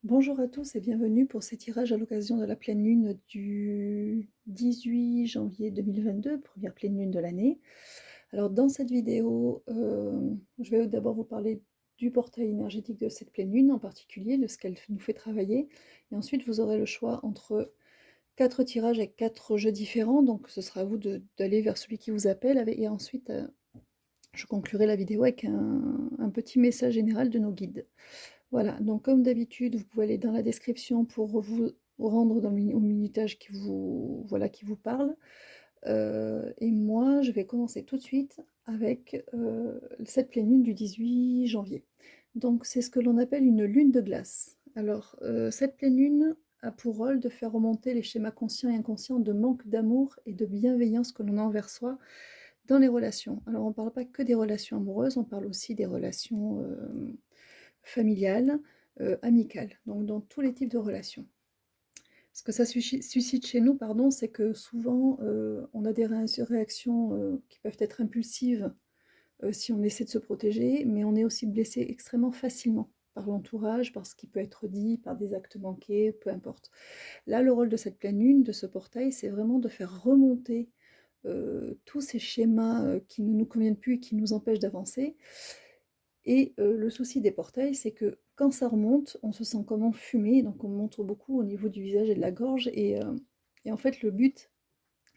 Bonjour à tous et bienvenue pour ces tirages à l'occasion de la pleine lune du 18 janvier 2022, première pleine lune de l'année. Alors dans cette vidéo, je vais d'abord vous parler du portail énergétique de cette pleine lune en particulier, de ce qu'elle nous fait travailler. Et ensuite vous aurez le choix entre 4 tirages avec 4 jeux différents, donc ce sera à vous d'aller vers celui qui vous appelle. Et ensuite je conclurai la vidéo avec un petit message général de nos guides. Voilà, donc comme d'habitude, vous pouvez aller dans la description pour vous rendre au minutage qui vous, voilà, qui vous parle. Et moi, je vais commencer tout de suite avec cette pleine lune du 18 janvier. Donc c'est ce que l'on appelle une lune de glace. Alors cette pleine lune a pour rôle de faire remonter les schémas conscients et inconscients de manque d'amour et de bienveillance que l'on a envers soi dans les relations. Alors on ne parle pas que des relations amoureuses, on parle aussi des relations familiales, amicales, donc dans tous les types de relations. Ce que ça suscite chez nous, pardon, c'est que souvent on a des réactions qui peuvent être impulsives si on essaie de se protéger, mais on est aussi blessé extrêmement facilement par l'entourage, par ce qui peut être dit, par des actes manqués, peu importe. Là, le rôle de cette pleine lune, de ce portail, c'est vraiment de faire remonter tous ces schémas qui ne nous conviennent plus et qui nous empêchent d'avancer. Et le souci des portails, c'est que quand ça remonte, on se sent comme enfumé, donc on montre beaucoup au niveau du visage et de la gorge. Et en fait, le but,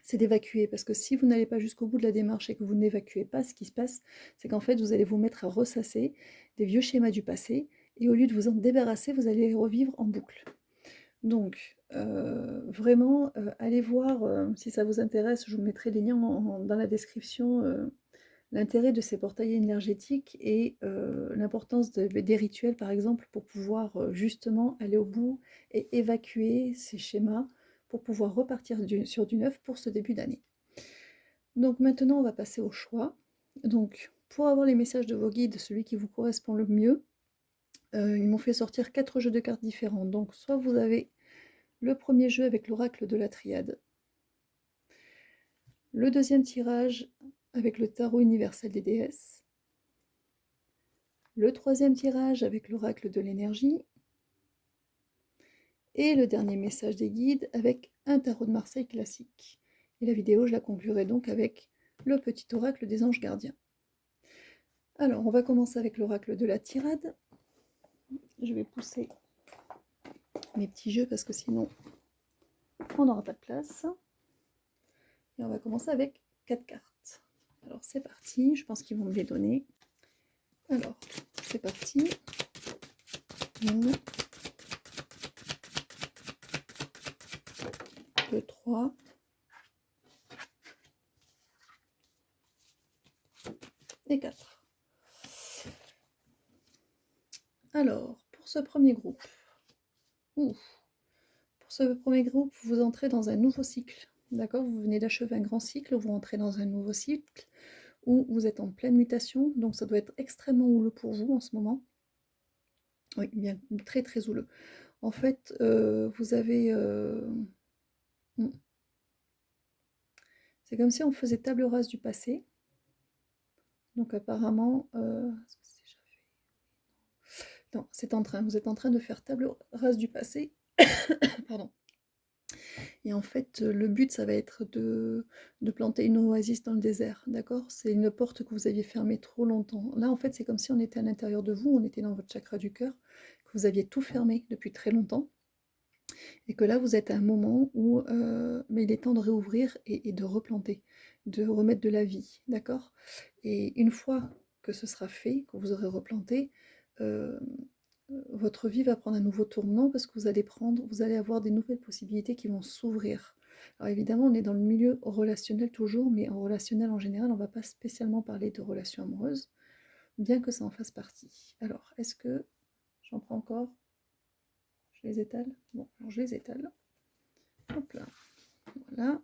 c'est d'évacuer, parce que si vous n'allez pas jusqu'au bout de la démarche et que vous n'évacuez pas, ce qui se passe, c'est qu'en fait, vous allez vous mettre à ressasser des vieux schémas du passé, et au lieu de vous en débarrasser, vous allez les revivre en boucle. Donc, vraiment, allez voir, si ça vous intéresse, je vous mettrai les liens dans la description, l'intérêt de ces portails énergétiques et l'importance des rituels, par exemple, pour pouvoir justement aller au bout et évacuer ces schémas pour pouvoir repartir sur du neuf pour ce début d'année. Donc maintenant, on va passer au choix. Donc, pour avoir les messages de vos guides, celui qui vous correspond le mieux, ils m'ont fait sortir 4 jeux de cartes différents. Donc, soit vous avez le premier jeu avec l'oracle de la triade, le deuxième tirage avec le tarot universel des déesses, le troisième tirage avec l'oracle de l'énergie, et le dernier message des guides avec un tarot de Marseille classique. Et la vidéo, je la conclurai donc avec le petit oracle des anges gardiens. Alors, on va commencer avec l'oracle de la tirade. Je vais pousser mes petits jeux parce que sinon, on n'aura pas de place. Et on va commencer avec 4 cartes. Alors, c'est parti. Je pense qu'ils vont me les donner. Alors, c'est parti. 1, 2, 3. Et 4. Alors, pour ce premier groupe, pour ce premier groupe, vous entrez dans un nouveau cycle. D'accord? Vous venez d'achever un grand cycle, vous entrez dans un nouveau cycle où vous êtes en pleine mutation, donc ça doit être extrêmement houleux pour vous en ce moment. Oui, bien, très très houleux. En fait, vous avez... c'est comme si on faisait table rase du passé. Donc apparemment... non, c'est en train. Vous êtes en train de faire table rase du passé. Pardon. Et en fait, le but, ça va être de planter une oasis dans le désert, d'accord? C'est une porte que vous aviez fermée trop longtemps. Là, en fait, c'est comme si on était à l'intérieur de vous, on était dans votre chakra du cœur, que vous aviez tout fermé depuis très longtemps, et que là, vous êtes à un moment où mais il est temps de réouvrir et de replanter, de remettre de la vie, d'accord? Et une fois que ce sera fait, que vous aurez replanté, euh, votre vie va prendre un nouveau tournant parce que vous allez avoir des nouvelles possibilités qui vont s'ouvrir. Alors évidemment, on est dans le milieu relationnel toujours, mais en relationnel en général, on ne va pas spécialement parler de relations amoureuses, bien que ça en fasse partie. Alors, est-ce que j'en prends encore? Je les étale? Bon, alors je les étale. Hop là, voilà.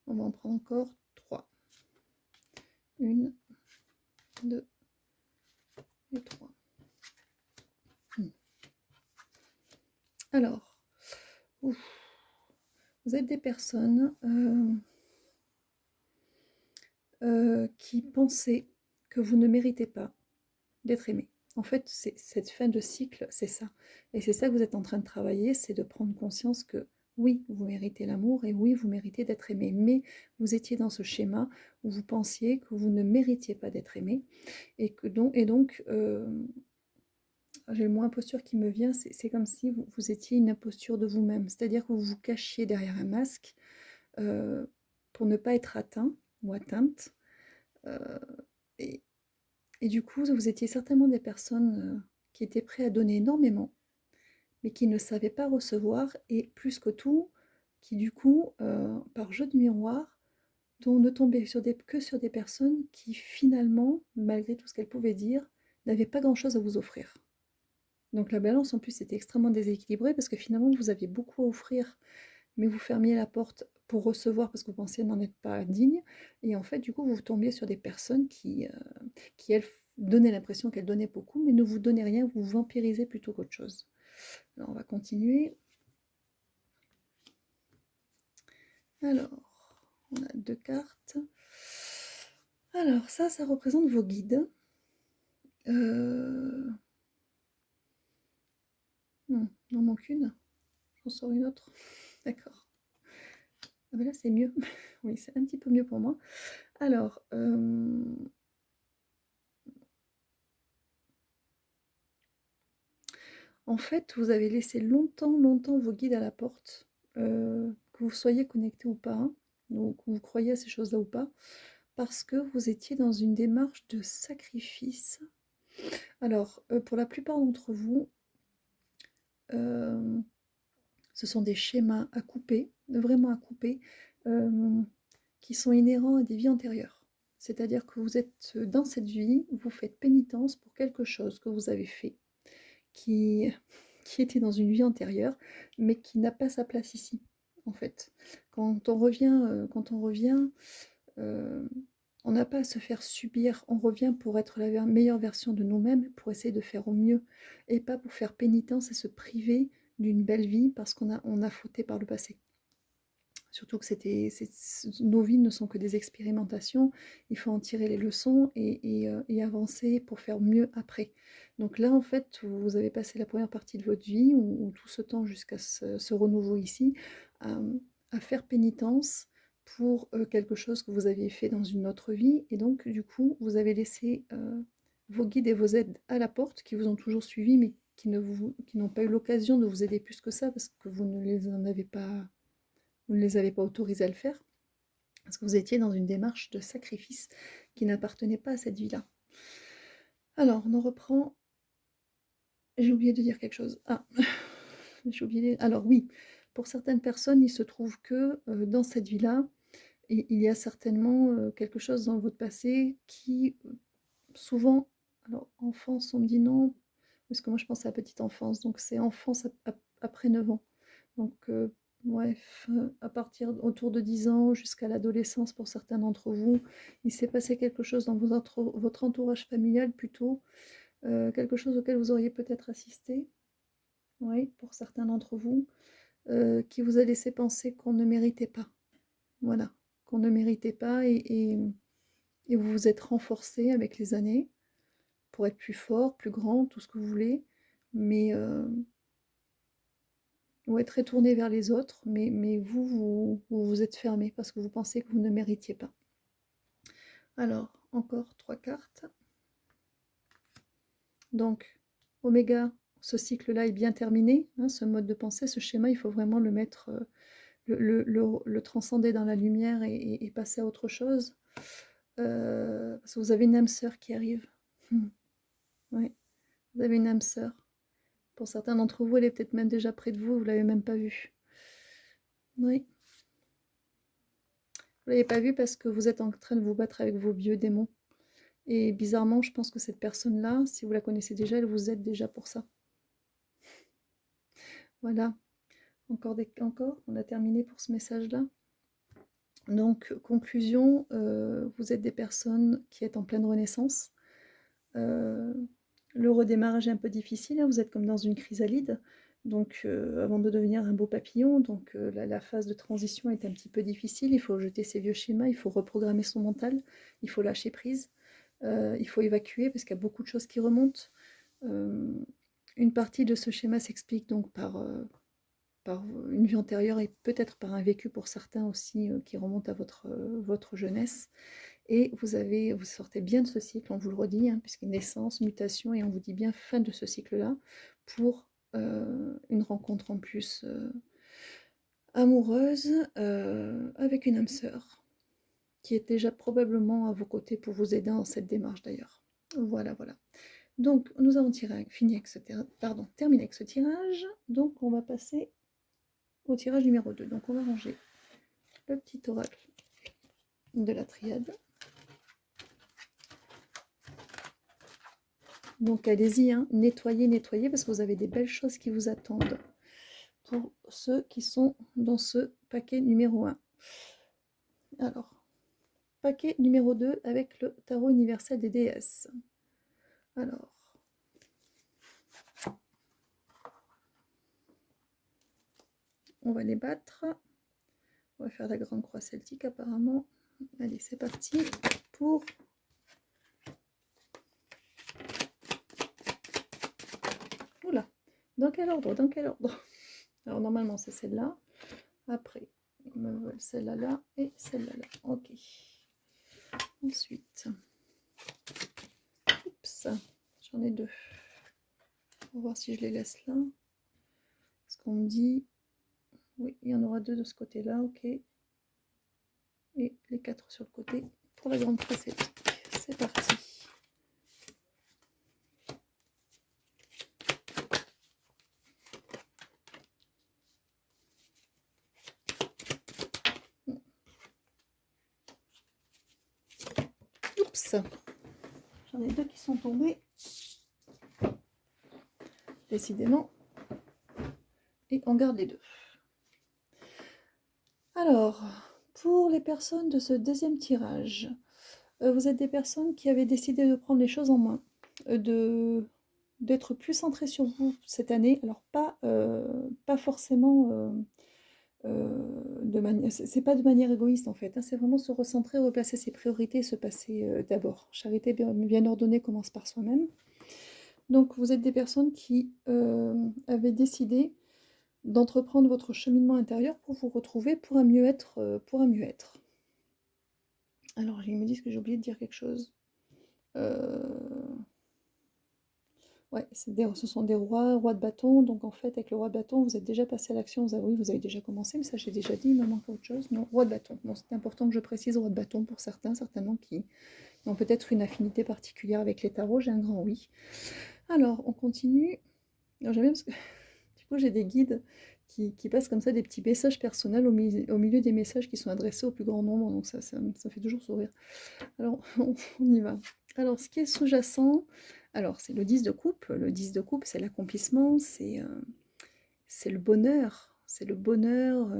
On va en prendre encore 3. 1, 2 et 3. Alors, ouf, vous êtes des personnes qui pensaient que vous ne méritez pas d'être aimé. En fait, cette fin de cycle, c'est ça. Et c'est ça que vous êtes en train de travailler, c'est de prendre conscience que oui, vous méritez l'amour et oui, vous méritez d'être aimé. Mais vous étiez dans ce schéma où vous pensiez que vous ne méritiez pas d'être aimé. Et donc, j'ai le mot imposture qui me vient, c'est comme si vous étiez une imposture de vous-même. C'est-à-dire que vous vous cachiez derrière un masque euh, pour ne pas être atteint ou atteinte. Euh, et, et du coup, vous étiez certainement des personnes qui étaient prêtes à donner énormément, mais qui ne savaient pas recevoir, et plus que tout, qui du coup, par jeu de miroir, ne tombaient que sur des personnes qui finalement, malgré tout ce qu'elles pouvaient dire, n'avaient pas grand-chose à vous offrir. Donc la balance en plus était extrêmement déséquilibrée parce que finalement vous aviez beaucoup à offrir, mais vous fermiez la porte pour recevoir parce que vous pensiez n'en être pas digne. Et en fait, du coup, vous tombiez sur des personnes qui elles, donnaient l'impression qu'elles donnaient beaucoup, mais ne vous donnaient rien, vous vampirisez plutôt qu'autre chose. Alors, on va continuer. Alors, on a 2 cartes. Alors, ça représente vos guides. Il en manque une. J'en sors une autre. D'accord. Ah ben là, c'est mieux. Oui, c'est un petit peu mieux pour moi. Alors, en fait, vous avez laissé longtemps, longtemps vos guides à la porte, que vous soyez connecté ou pas, hein, ou que vous croyez à ces choses-là ou pas, parce que vous étiez dans une démarche de sacrifice. Alors, pour la plupart d'entre vous, euh, ce sont des schémas à couper, vraiment à couper, euh, qui sont inhérents à des vies antérieures. C'est-à-dire que vous êtes dans cette vie, vous faites pénitence pour quelque chose que vous avez fait, qui, qui était dans une vie antérieure, mais qui n'a pas sa place ici, en fait. Quand on revient, on n'a pas à se faire subir, on revient pour être la meilleure version de nous-mêmes, pour essayer de faire au mieux, et pas pour faire pénitence et se priver d'une belle vie parce qu'on a fauté par le passé. Surtout que nos vies ne sont que des expérimentations, il faut en tirer les leçons et avancer pour faire mieux après. Donc là, en fait, vous avez passé la première partie de votre vie, ou tout ce temps jusqu'à ce renouveau ici, à, à faire pénitence pour quelque chose que vous aviez fait dans une autre vie. Et donc, du coup, vous avez laissé vos guides et vos aides à la porte, qui vous ont toujours suivi, mais qui n'ont pas eu l'occasion de vous aider plus que ça, parce que vous ne les avez pas autorisés à le faire, parce que vous étiez dans une démarche de sacrifice qui n'appartenait pas à cette vie-là. Alors, on en reprend. J'ai oublié de dire quelque chose. Ah, j'ai oublié. Alors oui, pour certaines personnes, il se trouve que dans cette vie-là, il y a certainement quelque chose dans votre passé qui, souvent, alors enfance, on me dit non, parce que moi je pense à la petite enfance, donc c'est enfance après 9 ans. Donc, ouais, à partir autour de 10 ans jusqu'à l'adolescence pour certains d'entre vous, il s'est passé quelque chose dans votre entourage familial plutôt, quelque chose auquel vous auriez peut-être assisté, oui, pour certains d'entre vous, qui vous a laissé penser qu'on ne méritait pas. Voilà, qu'on ne méritait pas et vous vous êtes renforcé avec les années pour être plus fort, plus grand, tout ce que vous voulez, mais ou être tourné vers les autres, mais vous êtes fermé parce que vous pensez que vous ne méritiez pas. Alors, encore 3 cartes. Donc, Oméga, ce cycle-là est bien terminé, hein, ce mode de pensée, ce schéma, il faut vraiment le mettre, le transcender dans la lumière et passer à autre chose. Parce que vous avez une âme sœur qui arrive. Oui, vous avez une âme sœur. Pour certains d'entre vous, elle est peut-être même déjà près de vous, vous ne l'avez même pas vue. Oui. Vous ne l'avez pas vue parce que vous êtes en train de vous battre avec vos vieux démons. Et bizarrement, je pense que cette personne-là, si vous la connaissez déjà, elle vous aide déjà pour ça. Voilà. Encore, on a terminé pour ce message-là. Donc, conclusion, vous êtes des personnes qui êtes en pleine renaissance. Le redémarrage est un peu difficile, hein, vous êtes comme dans une chrysalide, donc avant de devenir un beau papillon, donc la phase de transition est un petit peu difficile, il faut jeter ses vieux schémas, il faut reprogrammer son mental, il faut lâcher prise, il faut évacuer parce qu'il y a beaucoup de choses qui remontent. Une partie de ce schéma s'explique donc par une vie antérieure et peut-être par un vécu pour certains aussi qui remonte à votre jeunesse. Et vous sortez bien de ce cycle, on vous le redit, hein, puisque naissance, mutation, et on vous dit bien fin de ce cycle-là, pour une rencontre en plus amoureuse avec une âme sœur, qui est déjà probablement à vos côtés pour vous aider dans cette démarche d'ailleurs. Voilà, voilà. Donc, nous avons terminé avec ce tirage. Donc, on va passer au tirage numéro 2. Donc, on va ranger le petit oracle de la triade. Donc, allez-y, hein, nettoyez, nettoyez, parce que vous avez des belles choses qui vous attendent pour ceux qui sont dans ce paquet numéro 1. Alors, paquet numéro 2 avec le tarot universel des déesses. Alors, on va les battre. On va faire la grande croix celtique apparemment. Allez, c'est parti pour... Oula, dans quel ordre? Dans quel ordre? Alors normalement c'est celle-là. Après, il me veulent celle-là là et celle-là là. Ok. Ensuite, oups, j'en ai deux. On va voir si je les laisse là. Parce qu'on me dit, oui, il y en aura deux de ce côté-là, ok. Et les quatre sur le côté pour la grande croix celtique. C'est parti. Oups, j'en ai deux qui sont tombés. Décidément. Et on garde les deux. Alors, pour les personnes de ce deuxième tirage, vous êtes des personnes qui avaient décidé de prendre les choses en main, d'être plus centrées sur vous cette année. Alors, pas forcément de manière... C'est pas de manière égoïste en fait, hein, c'est vraiment se recentrer, replacer ses priorités et se passer d'abord. Charité bien ordonnée commence par soi-même. Donc, vous êtes des personnes qui avaient décidé d'entreprendre votre cheminement intérieur pour vous retrouver pour un mieux-être. Alors, ils me disent que j'ai oublié de dire quelque chose. Ouais, ce sont des rois de bâton. Donc, en fait, avec le roi de bâton, vous êtes déjà passé à l'action. Oui, vous avez déjà commencé, mais ça, j'ai déjà dit. Il me manque autre chose. Non, roi de bâton. Bon, c'est important que je précise roi de bâton pour certains, certainement, qui ont peut-être une affinité particulière avec les tarots. J'ai un grand oui. Alors, on continue. Alors, j'aime bien parce que du coup, j'ai des guides qui passent comme ça des petits messages personnels au milieu des messages qui sont adressés au plus grand nombre. Donc, ça fait toujours sourire. Alors, on y va. Alors, ce qui est sous-jacent, alors c'est le 10 de coupe. Le 10 de coupe, c'est l'accomplissement, c'est le bonheur. C'est le bonheur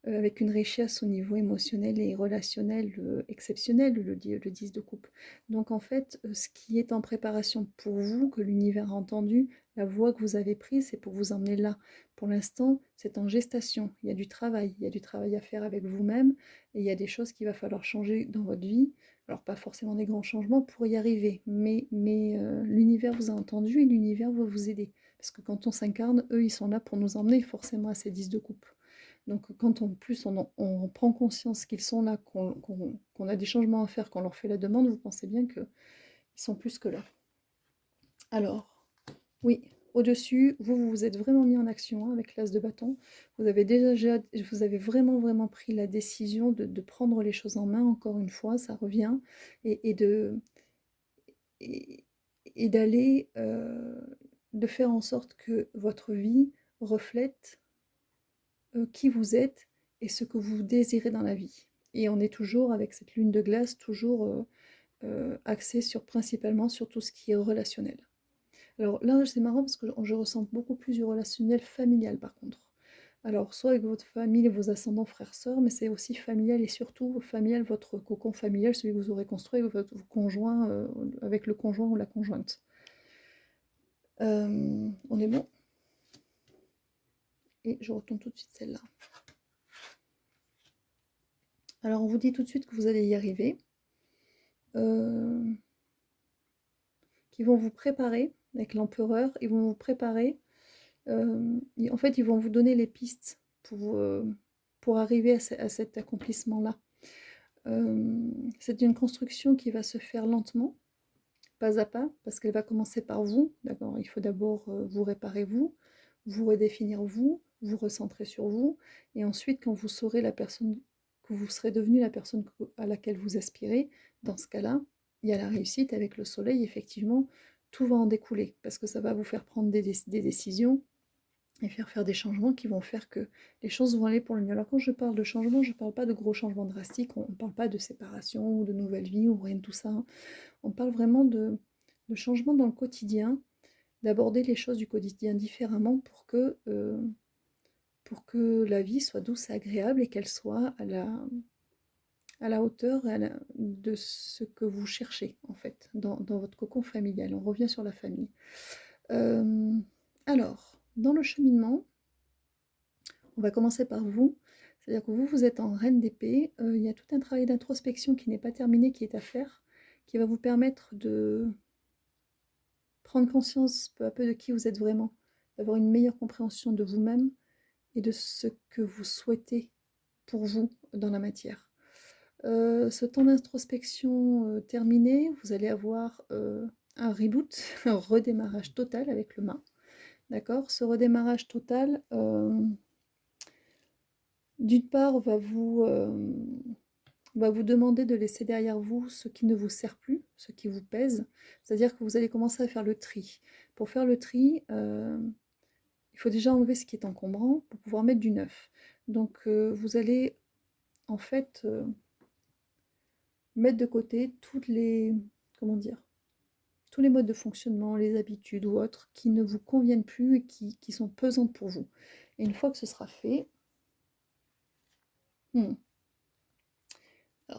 avec une richesse au niveau émotionnel et relationnel exceptionnel, le 10 de coupe. Donc en fait, ce qui est en préparation pour vous, que l'univers a entendu, la voie que vous avez prise, c'est pour vous emmener là. Pour l'instant, c'est en gestation. Il y a du travail à faire avec vous-même, et il y a des choses qu'il va falloir changer dans votre vie. Alors pas forcément des grands changements pour y arriver, mais l'univers vous a entendu et l'univers va vous aider. Parce que quand on s'incarne, eux, ils sont là pour nous emmener forcément à ces 10 de coupe. Donc quand en plus on prend conscience qu'ils sont là, qu'on a des changements à faire, qu'on leur fait la demande, vous pensez bien qu'ils sont plus que là. Alors, oui, au-dessus, vous vous êtes vraiment mis en action hein, avec l'as de bâton. Vous avez vraiment, vraiment pris la décision de prendre les choses en main, encore une fois, ça revient, et d'aller, de faire en sorte que votre vie reflète qui vous êtes et ce que vous désirez dans la vie. Et on est toujours avec cette lune de glace, toujours axé principalement sur tout ce qui est relationnel. Alors là, c'est marrant parce que je ressens beaucoup plus du relationnel familial par contre. Alors, soit avec votre famille et vos ascendants frères, sœurs, mais c'est aussi familial et surtout familial, votre cocon familial, celui que vous aurez construit avec votre conjoint, avec le conjoint ou la conjointe. On est bon. Et je retourne tout de suite celle-là. Alors, on vous dit tout de suite que vous allez y arriver. Qui vont vous préparer. avec l'empereur. Ils vont vous préparer. En fait, ils vont vous donner les pistes pour arriver à cet accomplissement-là. C'est une construction qui va se faire lentement, pas à pas, parce qu'elle va commencer par vous. D'accord, il faut d'abord vous réparer vous redéfinir vous recentrer sur vous, et ensuite, quand vous saurez la personne, que vous serez devenu la personne à laquelle vous aspirez, dans ce cas-là, il y a la réussite avec le soleil, effectivement, tout va en découler, parce que ça va vous faire prendre des décisions et faire des changements qui vont faire que les choses vont aller pour le mieux. Alors quand je parle de changement, je ne parle pas de gros changements drastiques, on ne parle pas de séparation ou de nouvelle vie ou rien de tout ça, hein. On parle vraiment de changements dans le quotidien, d'aborder les choses du quotidien différemment pour que la vie soit douce et agréable et qu'elle soit à la hauteur de ce que vous cherchez, en fait, dans votre cocon familial. On revient sur la famille. Alors, dans le cheminement, on va commencer par vous. C'est-à-dire que vous êtes en reine d'épée. Il y a tout un travail d'introspection qui n'est pas terminé, qui est à faire, qui va vous permettre de prendre conscience peu à peu de qui vous êtes vraiment, d'avoir une meilleure compréhension de vous-même et de ce que vous souhaitez pour vous dans la matière. Ce temps d'introspection terminé, vous allez avoir un reboot, un redémarrage total avec le mât. D'accord. Ce redémarrage total, d'une part, va vous demander de laisser derrière vous ce qui ne vous sert plus, ce qui vous pèse. C'est-à-dire que vous allez commencer à faire le tri. Pour faire le tri, il faut déjà enlever ce qui est encombrant pour pouvoir mettre du neuf. Donc vous allez en fait mettre de côté toutes les, comment dire, tous les modes de fonctionnement, les habitudes ou autres qui ne vous conviennent plus et qui sont pesantes pour vous. Et une fois que ce sera fait, alors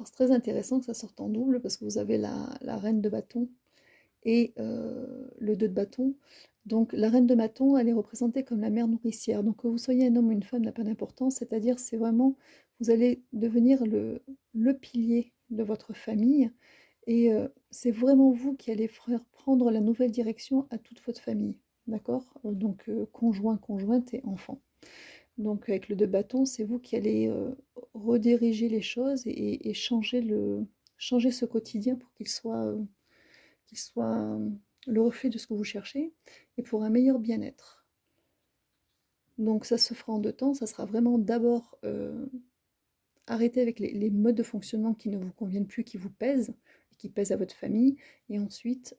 c'est très intéressant que ça sorte en double parce que vous avez la reine de bâton et le 2 de bâton. Donc la reine de bâton, elle est représentée comme la mère nourricière. Donc que vous soyez un homme ou une femme n'a pas d'importance, c'est-à-dire c'est vraiment, vous allez devenir le pilier de votre famille et c'est vraiment vous qui allez faire prendre la nouvelle direction à toute votre famille. D'accord. Donc conjoint, conjointe et enfant. Donc avec le 2 bâton, c'est vous qui allez rediriger les choses et changer ce quotidien pour qu'il soit le reflet de ce que vous cherchez et pour un meilleur bien-être. Donc ça se fera en deux temps, ça sera vraiment d'abord arrêter avec les modes de fonctionnement qui ne vous conviennent plus, qui vous pèsent, et qui pèsent à votre famille, et ensuite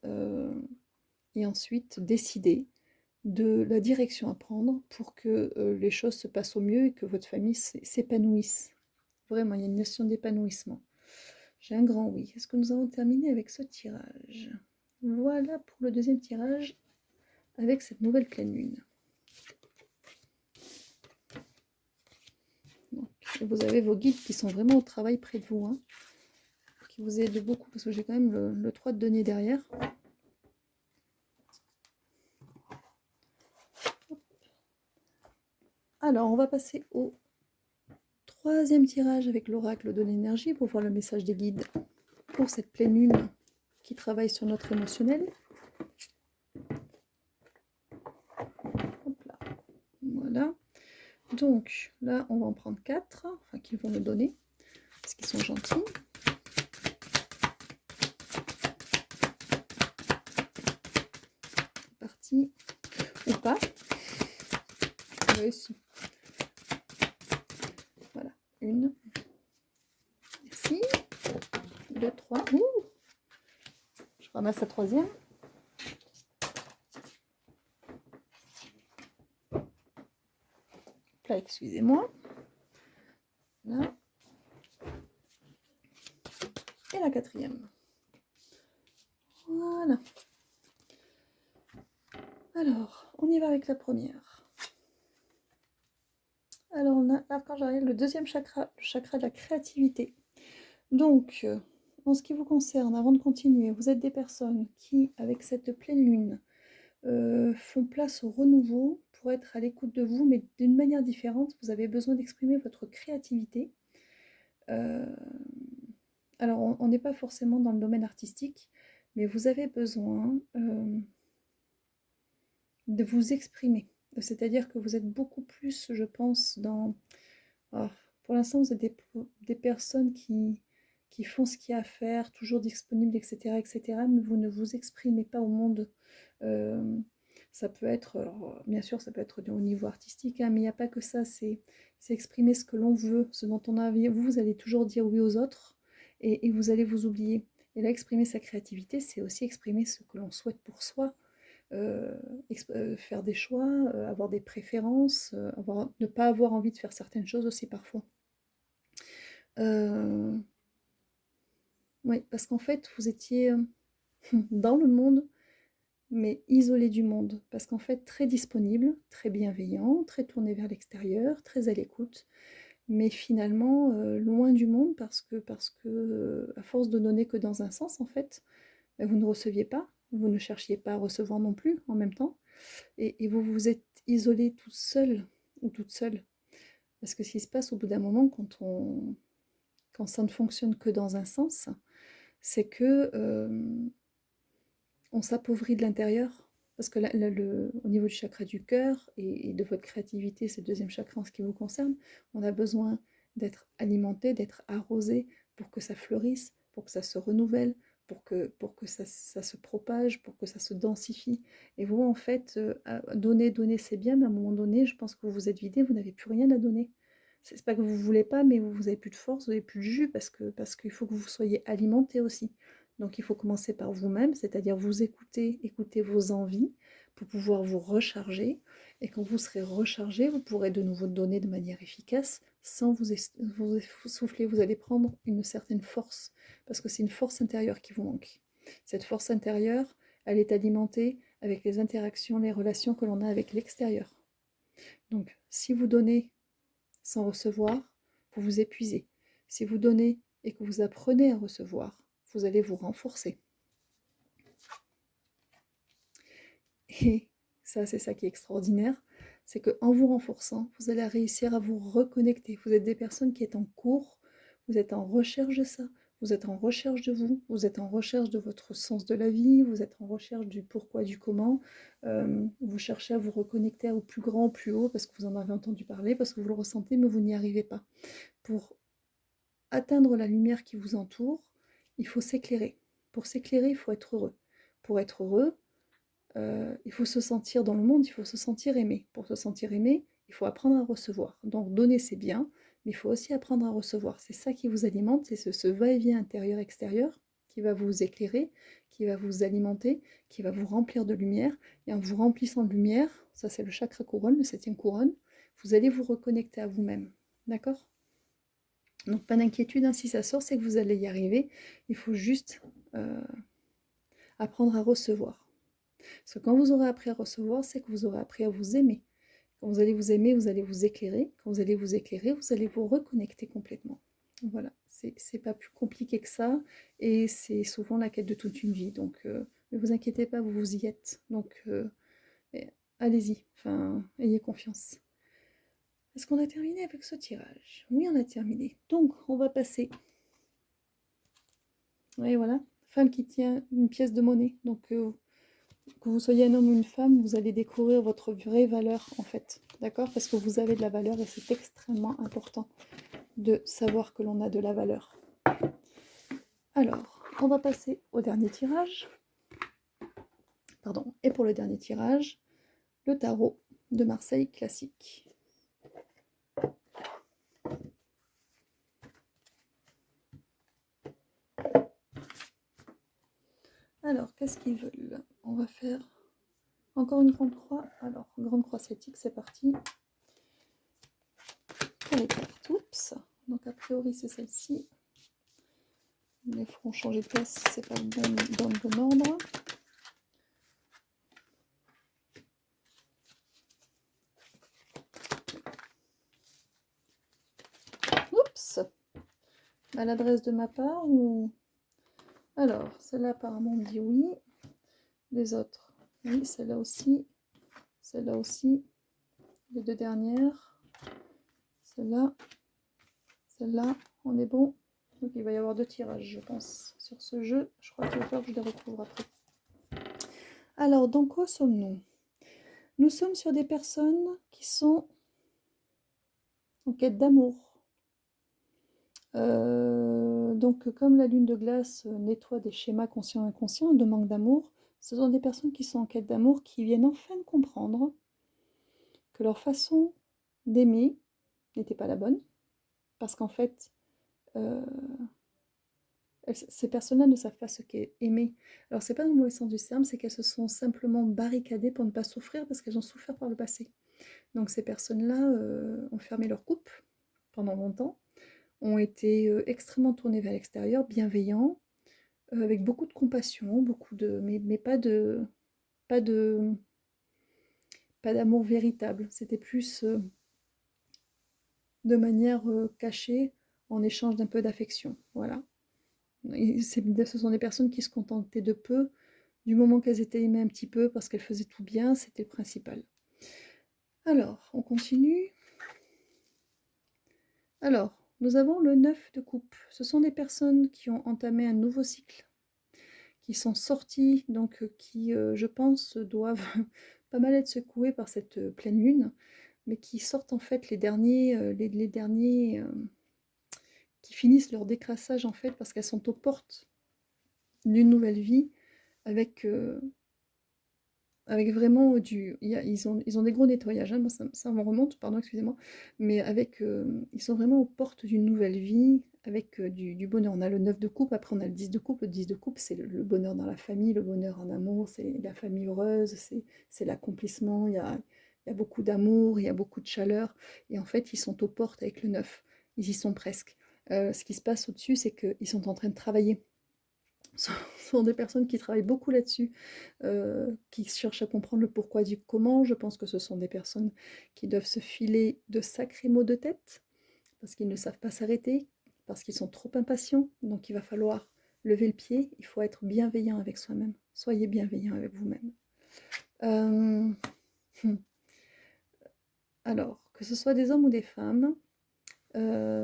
décider de la direction à prendre pour que les choses se passent au mieux et que votre famille s'épanouisse. Vraiment, il y a une notion d'épanouissement. J'ai un grand oui. Est-ce que nous avons terminé avec ce tirage? Voilà pour le deuxième tirage avec cette nouvelle pleine lune. Donc, vous avez vos guides qui sont vraiment au travail près de vous, hein, qui vous aident beaucoup parce que j'ai quand même le 3 de denier derrière. Alors, on va passer au troisième tirage avec l'oracle de l'énergie pour voir le message des guides pour cette pleine lune qui travaille sur notre émotionnel. Hop là. Voilà. Donc là, on va en prendre 4, enfin qu'ils vont me donner, parce qu'ils sont gentils. C'est parti. Ou pas. Réussi. Voilà. 1. Merci. 2, 3. Ouh. Je ramasse la troisième. Là, excusez-moi. Là. Et la quatrième. Voilà. Alors, on y va avec la première. Alors, on a l'archange Ariel, le deuxième chakra, le chakra de la créativité. Donc, en ce qui vous concerne, avant de continuer, vous êtes des personnes qui, avec cette pleine lune, font place au renouveau pour être à l'écoute de vous, mais d'une manière différente. Vous avez besoin d'exprimer votre créativité. Alors, on n'est pas forcément dans le domaine artistique, mais vous avez besoin de vous exprimer. C'est-à-dire que vous êtes beaucoup plus, je pense, dans... Oh, pour l'instant, vous êtes des personnes qui font ce qu'il y a à faire, toujours disponibles, etc., etc., mais vous ne vous exprimez pas au monde. Euh, Ça peut être, alors, bien sûr, ça peut être au niveau artistique, hein, mais il n'y a pas que ça, c'est exprimer ce que l'on veut, ce dont on a envie. Vous allez toujours dire oui aux autres et vous allez vous oublier. Et là, exprimer sa créativité, c'est aussi exprimer ce que l'on souhaite pour soi, euh, faire des choix, avoir des préférences, ne pas avoir envie de faire certaines choses aussi parfois. Euh, oui, parce qu'en fait, vous étiez dans le monde, mais isolé du monde. Parce qu'en fait, très disponible, très bienveillant, très tourné vers l'extérieur, très à l'écoute, mais finalement loin du monde parce que à force de donner que dans un sens, en fait, vous ne receviez pas, vous ne cherchiez pas à recevoir non plus en même temps, et vous vous êtes isolé tout seul ou toute seule. Parce que ce qui se passe au bout d'un moment, quand ça ne fonctionne que dans un sens, c'est que on s'appauvrit de l'intérieur. Parce que au niveau du chakra du cœur et de votre créativité, c'est le deuxième chakra en ce qui vous concerne, on a besoin d'être alimenté, d'être arrosé pour que ça fleurisse, pour que ça se renouvelle, pour que ça se propage, pour que ça se densifie. Et vous, en fait, donner, donner, c'est bien, mais à un moment donné, je pense que vous vous êtes vidé, vous n'avez plus rien à donner. C'est pas que vous ne voulez pas, mais vous n'avez plus de force, vous n'avez plus de jus, parce qu'il faut que vous soyez alimenté aussi. Donc il faut commencer par vous-même, c'est-à-dire vous écouter, écouter vos envies pour pouvoir vous recharger. Et quand vous serez rechargé, vous pourrez de nouveau donner de manière efficace sans vous essouffler. Vous allez prendre une certaine force parce que c'est une force intérieure qui vous manque. Cette force intérieure, elle est alimentée avec les interactions, les relations que l'on a avec l'extérieur. Donc si vous donnez sans recevoir, vous vous épuisez. Si vous donnez et que vous apprenez à recevoir, vous allez vous renforcer. Et ça, c'est ça qui est extraordinaire, c'est qu'en vous renforçant, vous allez réussir à vous reconnecter. Vous êtes des personnes qui êtes en cours, vous êtes en recherche de ça, vous êtes en recherche de vous, vous êtes en recherche de votre sens de la vie, vous êtes en recherche du pourquoi, du comment. Vous cherchez à vous reconnecter au plus grand, au plus haut, parce que vous en avez entendu parler, parce que vous le ressentez, mais vous n'y arrivez pas. Pour atteindre la lumière qui vous entoure, il faut s'éclairer. Pour s'éclairer, il faut être heureux. Pour être heureux, il faut se sentir dans le monde, il faut se sentir aimé. Pour se sentir aimé, il faut apprendre à recevoir. Donc donner, c'est bien, mais il faut aussi apprendre à recevoir. C'est ça qui vous alimente, c'est ce va-et-vient intérieur-extérieur qui va vous éclairer, qui va vous alimenter, qui va vous remplir de lumière. Et en vous remplissant de lumière, ça c'est le chakra couronne, le 7e couronne, vous allez vous reconnecter à vous-même. D'accord ? Donc pas d'inquiétude, hein, si ça sort, c'est que vous allez y arriver. Il faut juste apprendre à recevoir. Parce que quand vous aurez appris à recevoir, c'est que vous aurez appris à vous aimer. Quand vous allez vous aimer, vous allez vous éclairer. Quand vous allez vous éclairer, vous allez vous reconnecter complètement. Voilà, c'est pas plus compliqué que ça. Et c'est souvent la quête de toute une vie. Donc ne vous inquiétez pas, vous y êtes. Donc allez-y, enfin, ayez confiance. Est-ce qu'on a terminé avec ce tirage? Oui, on a terminé. Donc, on va passer. Et voilà, femme qui tient une pièce de monnaie. Donc, que vous soyez un homme ou une femme, vous allez découvrir votre vraie valeur, en fait. D'accord? Parce que vous avez de la valeur et c'est extrêmement important de savoir que l'on a de la valeur. Alors, on va passer au dernier tirage. Pardon. Et pour le dernier tirage, le tarot de Marseille classique. Alors, qu'est-ce qu'ils veulent? On va faire encore une grande croix. Alors, grande croix celtique, c'est parti. Pour les cartes, oups. Donc, a priori, c'est celle-ci. Les feront changer de place si c'est pas dans le bon ordre. Oups! Maladresse de ma part ou... Alors, celle-là apparemment me dit oui. Les autres, oui, celle-là aussi. Celle-là aussi. Les deux dernières. Celle-là. Celle-là. On est bon. Donc il va y avoir 2 tirages, je pense, sur ce jeu. Je crois qu'il va falloir que je les retrouve après. Alors, donc où sommes-nous? Nous sommes sur des personnes qui sont en quête d'amour. Donc comme la lune de glace nettoie des schémas conscients et inconscients de manque d'amour, ce sont des personnes qui sont en quête d'amour, qui viennent enfin de comprendre que leur façon d'aimer n'était pas la bonne, parce qu'en fait, euh, ces personnes-là ne savent pas ce qu'est aimer. Alors c'est pas dans le mauvais sens du terme, c'est qu'elles se sont simplement barricadées pour ne pas souffrir, parce qu'elles ont souffert par le passé. Donc ces personnes-là ont fermé leur coupe pendant longtemps, ont été extrêmement tournés vers l'extérieur, bienveillants, avec beaucoup de compassion, mais pas de, pas d'amour véritable. C'était plus de manière cachée, en échange d'un peu d'affection. Voilà. Ce sont des personnes qui se contentaient de peu, du moment qu'elles étaient aimées un petit peu parce qu'elles faisaient tout bien, c'était le principal. Alors, on continue. Alors, nous avons le 9 de coupe. Ce sont des personnes qui ont entamé un nouveau cycle, qui sont sorties, donc qui, je pense, doivent pas mal être secouées par cette pleine lune, mais qui sortent en fait les derniers qui finissent leur décrassage en fait parce qu'elles sont aux portes d'une nouvelle vie avec, avec vraiment ils ont des gros nettoyages, hein, moi ça me remonte, pardon, excusez-moi, mais avec, ils sont vraiment aux portes d'une nouvelle vie avec du bonheur. On a le 9 de coupe, après on a le 10 de coupe. Le 10 de coupe, c'est le bonheur dans la famille, le bonheur en amour, c'est la famille heureuse, c'est l'accomplissement, il y a beaucoup d'amour, il y a beaucoup de chaleur, et en fait ils sont aux portes avec le 9, ils y sont presque. Ce qui se passe au-dessus, c'est qu'ils sont en train de travailler. Ce sont des personnes qui travaillent beaucoup là-dessus, qui cherchent à comprendre le pourquoi du comment. Je pense que ce sont des personnes qui doivent se filer de sacrés maux de tête, parce qu'ils ne savent pas s'arrêter, parce qu'ils sont trop impatients. Donc il va falloir lever le pied, il faut être bienveillant avec soi-même. Soyez bienveillant avec vous-même. Euh, Alors, que ce soit des hommes ou des femmes,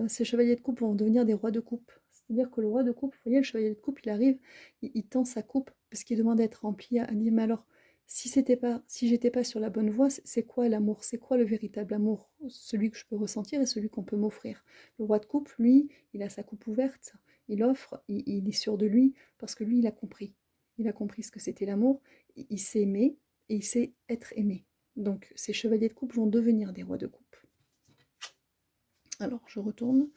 ces chevaliers de coupe vont devenir des rois de coupe. C'est-à-dire que le roi de coupe, vous voyez, le chevalier de coupe, il arrive, il tend sa coupe parce qu'il demande à être rempli, à dire, mais alors, si j'étais pas sur la bonne voie, c'est quoi l'amour? C'est quoi le véritable amour? Celui que je peux ressentir et celui qu'on peut m'offrir. Le roi de coupe, lui, il a sa coupe ouverte, il offre, il est sûr de lui, parce que lui, il a compris. Il a compris ce que c'était l'amour, il sait aimer et il sait être aimé. Donc, ces chevaliers de coupe vont devenir des rois de coupe. Alors, je retourne.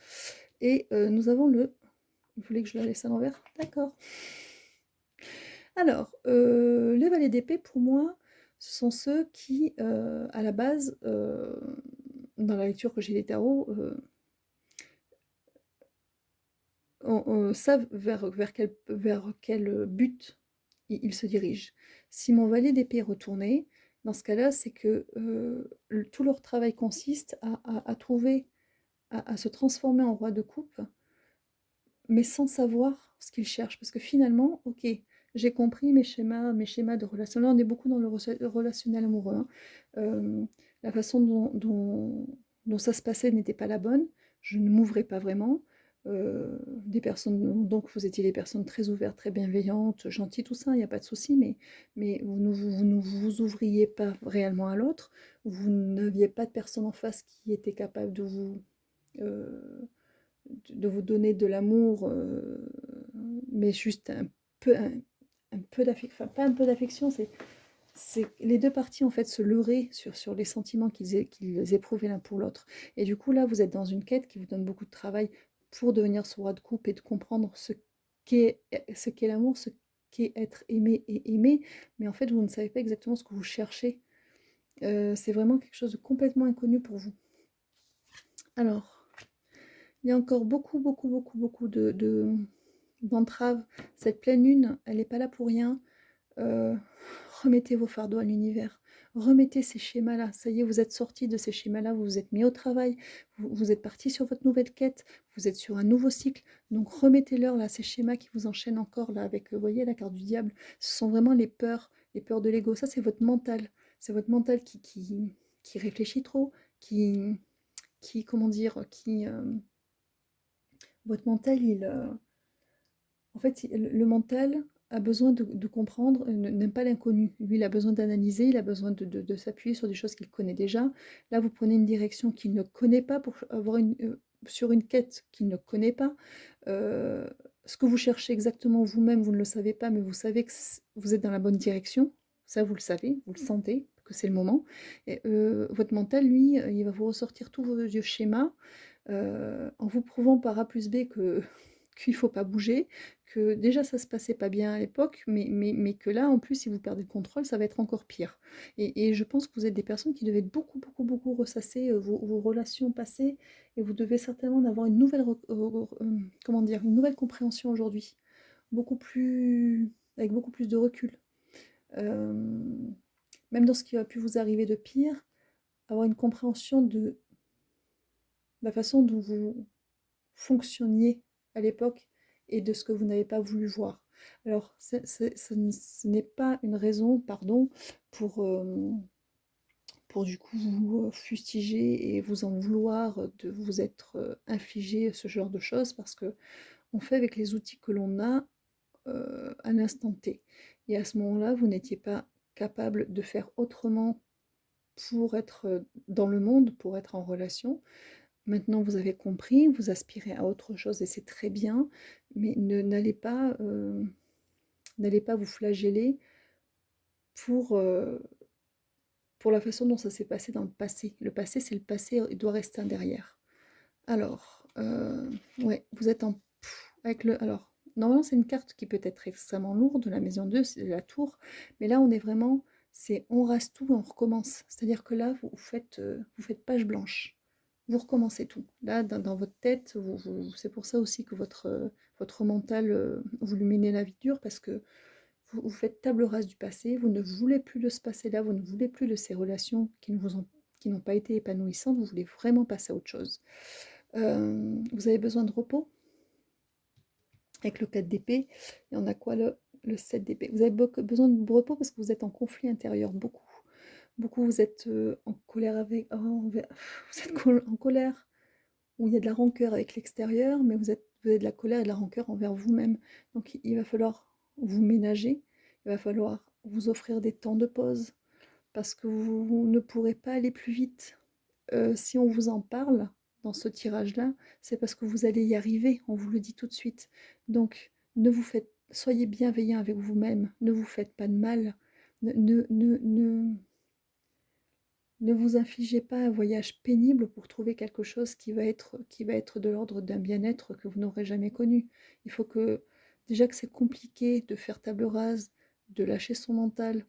Et nous avons le... Vous voulez que je la laisse à l'envers? D'accord. Alors, les valets d'épée, pour moi, ce sont ceux qui, à la base, dans la lecture que j'ai des tarots, savent vers quel but ils se dirigent. Si mon valet d'épée est retourné, dans ce cas-là, c'est que tout leur travail consiste à trouver, à se transformer en roi de coupe, mais sans savoir ce qu'ils cherchent. Parce que finalement, ok, j'ai compris mes schémas de relation. Là, on est beaucoup dans le relationnel amoureux, hein. La façon dont ça se passait n'était pas la bonne. Je ne m'ouvrais pas vraiment. Des personnes, donc vous étiez des personnes très ouvertes, très bienveillantes, gentilles, tout ça, il n'y a pas de souci, mais vous ne vous ouvriez pas réellement à l'autre. Vous n'aviez pas de personne en face qui était capable euh, de vous donner de l'amour, mais juste peu, un peu d'affection, enfin pas un peu d'affection, c'est les deux parties en fait se leurrer sur les sentiments qu'ils éprouvaient l'un pour l'autre. Et du coup là, vous êtes dans une quête qui vous donne beaucoup de travail pour devenir ce roi de coupe et de comprendre ce qu'est l'amour, ce qu'est être aimé et aimé, mais en fait vous ne savez pas exactement ce que vous cherchez. C'est vraiment quelque chose de complètement inconnu pour vous. Alors, il y a encore beaucoup d'entraves. Cette pleine lune, elle n'est pas là pour rien. Euh, Remettez vos fardeaux à l'univers. Remettez ces schémas-là. Ça y est, vous êtes sortis de ces schémas-là, vous vous êtes mis au travail, vous êtes parti sur votre nouvelle quête, vous êtes sur un nouveau cycle. Donc remettez-leur là ces schémas qui vous enchaînent encore là avec, vous voyez, la carte du diable. Ce sont vraiment les peurs de l'ego. Ça, c'est votre mental. C'est votre mental qui réfléchit trop, comment dire, votre mental, en fait, le mental, a besoin de comprendre, n'aime pas l'inconnu. Lui, il a besoin d'analyser, il a besoin de s'appuyer sur des choses qu'il connaît déjà. Là, vous prenez une direction qu'il ne connaît pas pour avoir sur une quête qu'il ne connaît pas. Euh, Ce que vous cherchez exactement vous-même, vous ne le savez pas, mais vous savez que vous êtes dans la bonne direction. Ça, vous le savez, vous le sentez, que c'est le moment. Et, votre mental, lui, il va vous ressortir tous vos vieux schémas en vous prouvant par A plus B que qu'il ne faut pas bouger, que déjà ça se passait pas bien à l'époque, mais que là, en plus, si vous perdez le contrôle, ça va être encore pire. Et je pense que vous êtes des personnes qui devaient beaucoup, beaucoup, beaucoup ressasser vos relations passées, et vous devez certainement avoir une nouvelle, comment dire, une nouvelle compréhension aujourd'hui, beaucoup plus, avec beaucoup plus de recul. Euh, Même dans ce qui a pu vous arriver de pire, avoir une compréhension de la façon dont vous fonctionniez à l'époque et de ce que vous n'avez pas voulu voir. Alors, ce n'est pas une raison, pardon, pour du coup vous fustiger et vous en vouloir de vous être infligé ce genre de choses, parce que on fait avec les outils que l'on a à l'instant T. Et à ce moment-là, vous n'étiez pas capable de faire autrement pour être dans le monde, pour être en relation. Maintenant, vous avez compris, vous aspirez à autre chose et c'est très bien, mais n'allez pas vous flageller pour, euh, pour la façon dont ça s'est passé dans le passé. Le passé, c'est le passé, il doit rester un derrière. Alors, ouais, vous êtes en... avec le... Alors, normalement, c'est une carte qui peut être extrêmement lourde, la maison 2, c'est la tour, mais là, on est vraiment... C'est on rase tout et on recommence. C'est-à-dire que là, vous faites page blanche. Vous recommencez tout. Là, dans votre tête, c'est pour ça aussi que votre mental, vous lui menez la vie dure, parce que vous faites table rase du passé, vous ne voulez plus de ce passé-là, vous ne voulez plus de ces relations qui n'ont pas été épanouissantes, vous voulez vraiment passer à autre chose. Vous avez besoin de repos avec le 4 d'épée, et on a quoi le 7 d'épée. Vous avez besoin de repos parce que vous êtes en conflit intérieur, beaucoup. Beaucoup, vous êtes en colère avec... vous êtes en colère, où il y a de la rancœur avec l'extérieur, mais vous avez de la colère et de la rancœur envers vous-même. Donc il va falloir vous ménager, il va falloir vous offrir des temps de pause, parce que vous ne pourrez pas aller plus vite. Si on vous en parle dans ce tirage-là, c'est parce que vous allez y arriver, on vous le dit tout de suite. Donc soyez bienveillant avec vous-même, ne vous faites pas de mal, ne, ne, ne, ne, ne vous infligez pas un voyage pénible pour trouver quelque chose qui va être de l'ordre d'un bien-être que vous n'aurez jamais connu. Il faut que, déjà que c'est compliqué de faire table rase, de lâcher son mental,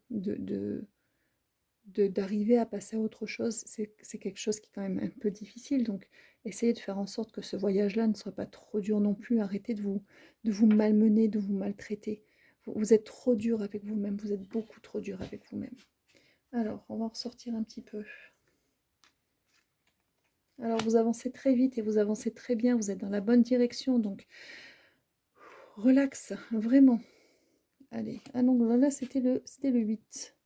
d'arriver à passer à autre chose, c'est quelque chose qui est quand même un peu difficile. Donc, essayez de faire en sorte que ce voyage-là ne soit pas trop dur non plus. Arrêtez de vous malmener, de vous maltraiter. Vous êtes trop dur avec vous-même, vous êtes beaucoup trop dur avec vous-même. Alors, on va en ressortir un petit peu. Alors, vous avancez très vite et vous avancez très bien, vous êtes dans la bonne direction, donc relax, vraiment. Allez, ah non, là c'était le 8.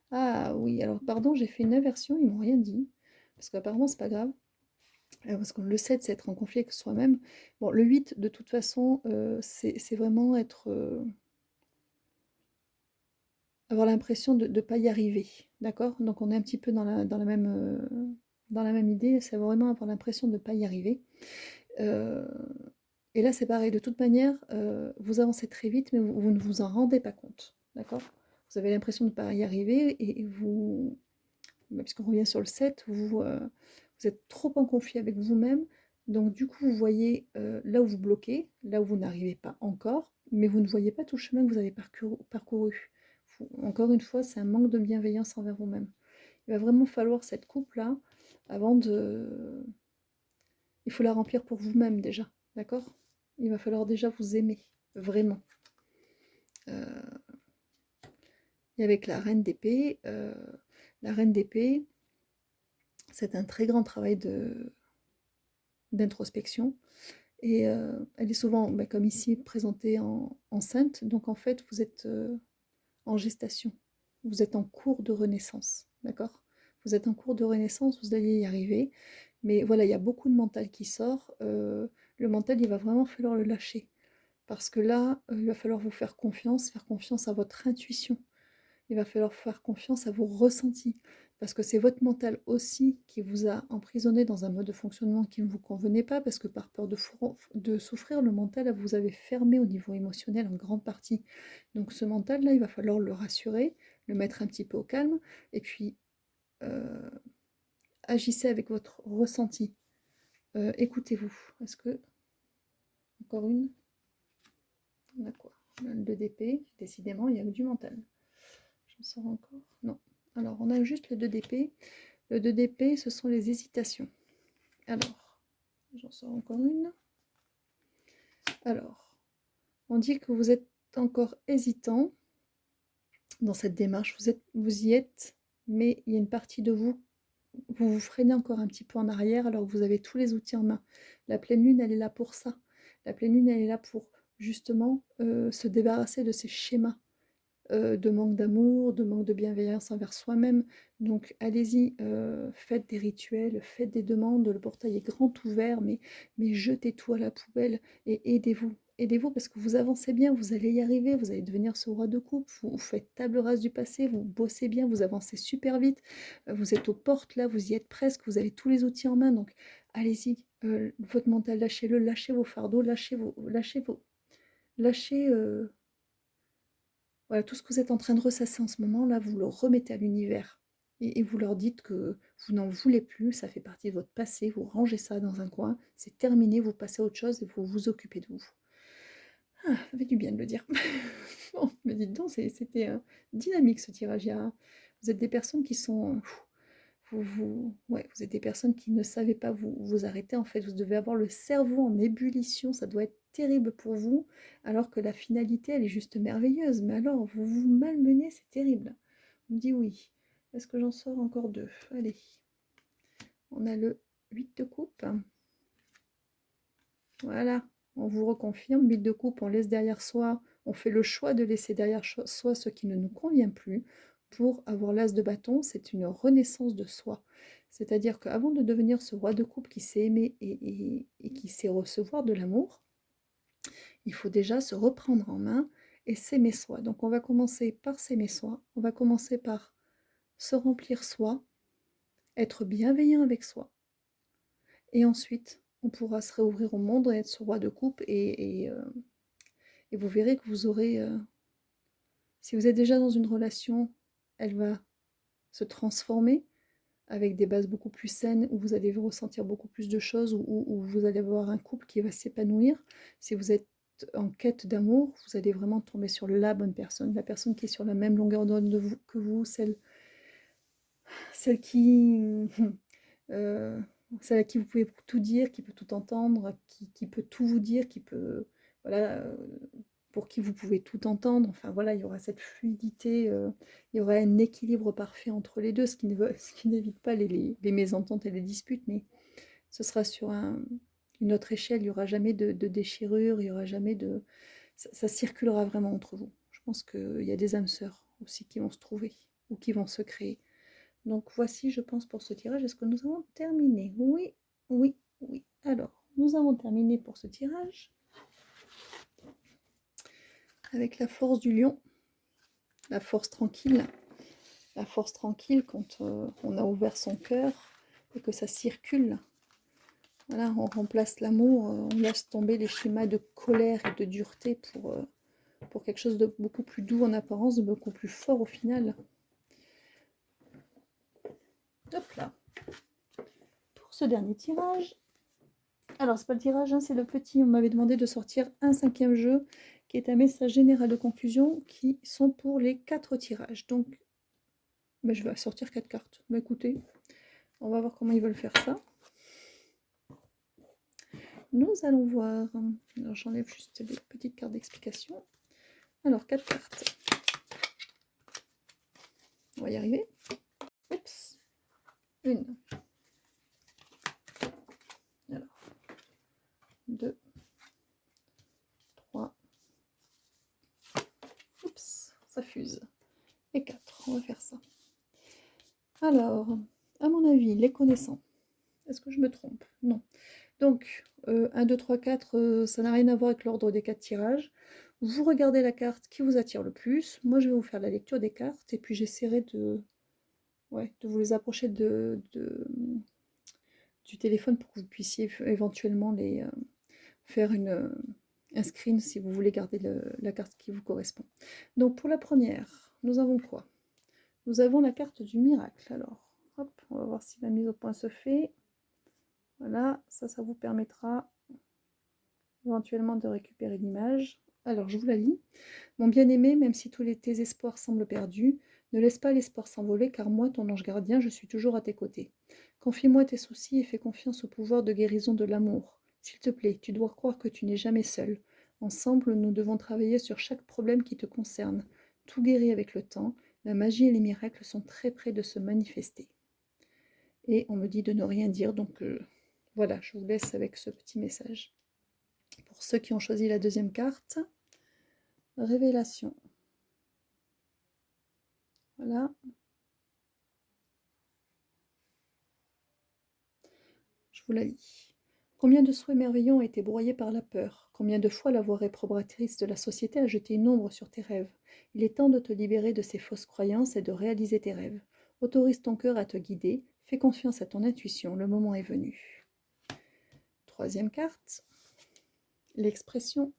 Ah oui, alors pardon, j'ai fait une inversion, ils m'ont rien dit, parce qu'apparemment c'est pas grave. Parce que le 7, c'est être en conflit avec soi-même. Bon, le 8, de toute façon, c'est vraiment avoir l'impression de ne pas y arriver. D'accord? Donc on est un petit peu dans la même idée, c'est vraiment avoir l'impression de ne pas y arriver. Euh, et là, c'est pareil, de toute manière, vous avancez très vite, mais vous ne vous en rendez pas compte. D'accord? Vous avez l'impression de ne pas y arriver, et vous, puisqu'on revient sur le 7, vous êtes trop en conflit avec vous-même, donc du coup vous voyez là où vous bloquez, là où vous n'arrivez pas encore, mais vous ne voyez pas tout le chemin que vous avez parcouru. Encore une fois, c'est un manque de bienveillance envers vous-même. Il va vraiment falloir cette coupe-là avant de... Il faut la remplir pour vous-même déjà, d'accord? Il va falloir déjà vous aimer, vraiment. Et avec la reine d'épée, c'est un très grand travail d'introspection. Et elle est souvent, comme ici, présentée enceinte. Donc en fait, vous êtes en gestation. Vous êtes en cours de renaissance. D'accord? Vous êtes en cours de renaissance, vous allez y arriver. Mais voilà, il y a beaucoup de mental qui sort. Le mental, il va vraiment falloir le lâcher. Parce que là, il va falloir vous faire confiance à votre intuition. Il va falloir faire confiance à vos ressentis. Parce que c'est votre mental aussi qui vous a emprisonné dans un mode de fonctionnement qui ne vous convenait pas, parce que par peur de souffrir, le mental vous avez fermé au niveau émotionnel en grande partie. Donc ce mental-là, il va falloir le rassurer, le mettre un petit peu au calme, et puis agissez avec votre ressenti. Écoutez-vous. Est-ce que... Encore une? On a quoi? Le 2 d'épée. Décidément, il y a du mental. J'en sors encore? Non. Alors, on a juste le 2 d'épée. Le 2 d'épée, ce sont les hésitations. Alors, j'en sors encore une. Alors, on dit que vous êtes encore hésitant dans cette démarche. Vous y êtes, mais il y a une partie de vous, vous vous freinez encore un petit peu en arrière alors que vous avez tous les outils en main. La pleine lune, elle est là pour ça. La pleine lune, elle est là pour justement se débarrasser de ces schémas de manque d'amour, de manque de bienveillance envers soi-même. Donc allez-y, faites des rituels, faites des demandes, le portail est grand ouvert, mais jetez tout à la poubelle et aidez-vous. Aidez-vous parce que vous avancez bien, vous allez y arriver, vous allez devenir ce roi de coupe, vous faites table rase du passé, vous bossez bien, vous avancez super vite, vous êtes aux portes là, vous y êtes presque, vous avez tous les outils en main, donc allez-y, votre mental, lâchez-le, lâchez vos fardeaux, lâchez voilà, tout ce que vous êtes en train de ressasser en ce moment, là, vous le remettez à l'univers. Et vous leur dites que vous n'en voulez plus, ça fait partie de votre passé, vous rangez ça dans un coin, c'est terminé, vous passez à autre chose et vous vous occupez de vous. Ah, ça fait du bien de le dire. Bon, mais dites donc, c'était dynamique ce tirage. Vous êtes des personnes qui sont... ouais, vous êtes des personnes qui ne savez pas vous arrêter. En fait, vous devez avoir le cerveau en ébullition. Ça doit être terrible pour vous, alors que la finalité, elle est juste merveilleuse. Mais alors, vous vous malmenez, c'est terrible. On me dit oui. Est-ce que j'en sors encore deux? Allez. On a le 8 de coupe. Voilà. On vous reconfirme. 8 de coupe, on laisse derrière soi. On fait le choix de laisser derrière soi ce qui ne nous convient plus. Pour avoir l'as de bâton, c'est une renaissance de soi. C'est-à-dire qu'avant de devenir ce roi de coupe qui sait aimer et qui sait recevoir de l'amour, il faut déjà se reprendre en main et s'aimer soi. Donc on va commencer par s'aimer soi, on va commencer par se remplir soi, être bienveillant avec soi. Et ensuite, on pourra se réouvrir au monde et être ce roi de coupe et vous verrez que vous aurez... si vous êtes déjà dans une relation, elle va se transformer avec des bases beaucoup plus saines, où vous allez ressentir beaucoup plus de choses, où vous allez avoir un couple qui va s'épanouir. Si vous êtes en quête d'amour, vous allez vraiment tomber sur la bonne personne, la personne qui est sur la même longueur d'onde que vous, celle qui... celle à qui vous pouvez tout dire, qui peut tout entendre, qui peut tout vous dire, qui peut... Voilà, pour qui vous pouvez tout entendre. Enfin voilà, il y aura cette fluidité, il y aura un équilibre parfait entre les deux, ce qui n'évite pas les mésententes et les disputes, mais ce sera sur une autre échelle, il n'y aura jamais de déchirure, il n'y aura jamais de... Ça circulera vraiment entre vous. Je pense qu'il y a des âmes sœurs aussi qui vont se trouver ou qui vont se créer. Donc voici, je pense, pour ce tirage. Est-ce que nous avons terminé? Oui, oui, oui. Alors, nous avons terminé pour ce tirage. Avec la force du lion, la force tranquille quand on a ouvert son cœur et que ça circule. Voilà, on remplace l'amour, on laisse tomber les schémas de colère et de dureté pour quelque chose de beaucoup plus doux en apparence, de beaucoup plus fort au final. Hop là. Pour ce dernier tirage, alors c'est pas le tirage, hein, c'est le petit, on m'avait demandé de sortir un 5e jeu qui est un message général de conclusion qui sont pour les 4 tirages. Donc, ben, je vais sortir 4 cartes. Ben, écoutez, on va voir comment ils veulent faire ça. Nous allons voir. Alors j'enlève juste des petites cartes d'explication. Alors 4 cartes. On va y arriver. Oups. Une. Alors. 2. 3. Oups, ça fuse. Et 4. On va faire ça. Alors, à mon avis, les connaissants. Est-ce que je me trompe? Non. Donc, 1, 2, 3, 4, ça n'a rien à voir avec l'ordre des 4 tirages. Vous regardez la carte qui vous attire le plus. Moi, je vais vous faire la lecture des cartes et puis j'essaierai de, ouais, de vous les approcher du téléphone pour que vous puissiez éventuellement les, faire un screen si vous voulez garder la carte qui vous correspond. Donc, pour la première, nous avons quoi? Nous avons la carte du miracle. Alors, hop, on va voir si la mise au point se fait. Voilà, ça vous permettra éventuellement de récupérer l'image. Alors, je vous la lis. Mon bien-aimé, même si tous tes espoirs semblent perdus, ne laisse pas l'espoir s'envoler, car moi, ton ange gardien, je suis toujours à tes côtés. Confie-moi tes soucis et fais confiance au pouvoir de guérison de l'amour. S'il te plaît, tu dois croire que tu n'es jamais seul. Ensemble, nous devons travailler sur chaque problème qui te concerne. Tout guérit avec le temps. La magie et les miracles sont très près de se manifester. Et on me dit de ne rien dire, donc voilà, je vous laisse avec ce petit message. Pour ceux qui ont choisi la deuxième carte, révélation. Voilà. Je vous la lis. Combien de souhaits merveilleux ont été broyés par la peur? Combien de fois la voix réprobatrice de la société a jeté une ombre sur tes rêves? Il est temps de te libérer de ces fausses croyances et de réaliser tes rêves. Autorise ton cœur à te guider. Fais confiance à ton intuition. Le moment est venu. Troisième carte. L'expression.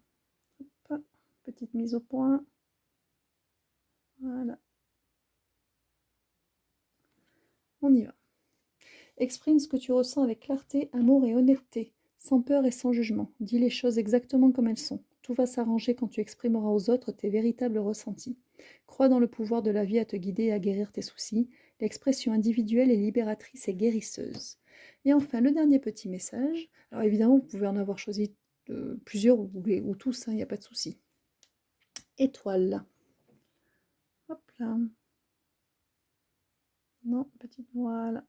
Petite mise au point. Voilà. On y va. Exprime ce que tu ressens avec clarté, amour et honnêteté, sans peur et sans jugement. Dis les choses exactement comme elles sont. Tout va s'arranger quand tu exprimeras aux autres tes véritables ressentis. Crois dans le pouvoir de la vie à te guider et à guérir tes soucis. L'expression individuelle est libératrice et guérisseuse. Et enfin, le dernier petit message. Alors évidemment, vous pouvez en avoir choisi plusieurs ou tous, il n'y a pas de souci. Étoile. Hop là. Non, petite voile.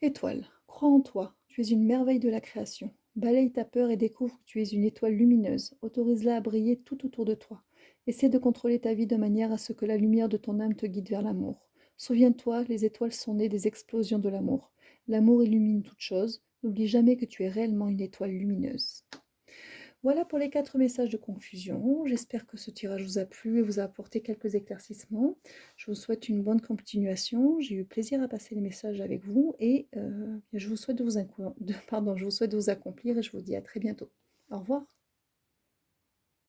Étoile, crois en toi, tu es une merveille de la création. Balaye ta peur et découvre que tu es une étoile lumineuse. Autorise-la à briller tout autour de toi. Essaie de contrôler ta vie de manière à ce que la lumière de ton âme te guide vers l'amour. Souviens-toi, les étoiles sont nées des explosions de l'amour. L'amour illumine toute chose. N'oublie jamais que tu es réellement une étoile lumineuse. Voilà pour les 4 messages de confusion. J'espère que ce tirage vous a plu et vous a apporté quelques éclaircissements. Je vous souhaite une bonne continuation. J'ai eu plaisir à passer les messages avec vous et je vous souhaite je vous souhaite de vous accomplir et je vous dis à très bientôt. Au revoir.